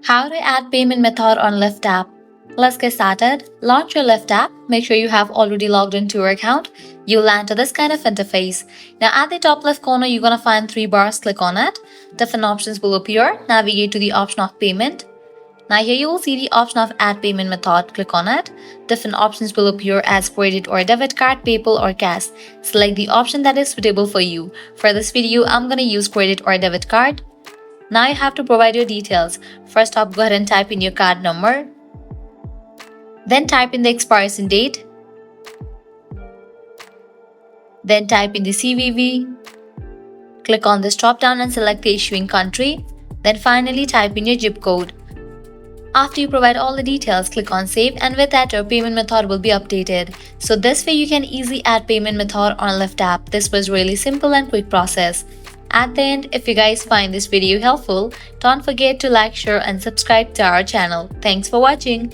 How to add payment method on Lyft app. Let's get started. Launch your Lyft app. Make sure you have already logged into your account. You'll land to this kind of interface. Now at the top left corner, you're going to find three bars. Click on it. Different options will appear. Navigate to the option of payment. Now here you will see the option of add payment method. Click on it. Different options will appear as credit or debit card, PayPal or cash. Select the option that is suitable for you. For this video, I'm going to use credit or debit card. Now you have to provide your details. First off, go ahead and type in your card number. Then type in the expiration date. Then type in the CVV. Click on this drop down and select the issuing country. Then finally type in your zip code. After you provide all the details, click on save, and with that your payment method will be updated. So this way you can easily add payment method on Lyft app. This was really simple and quick process. At the end, if you guys find this video helpful, don't forget to like, share and subscribe to our channel. Thanks for watching.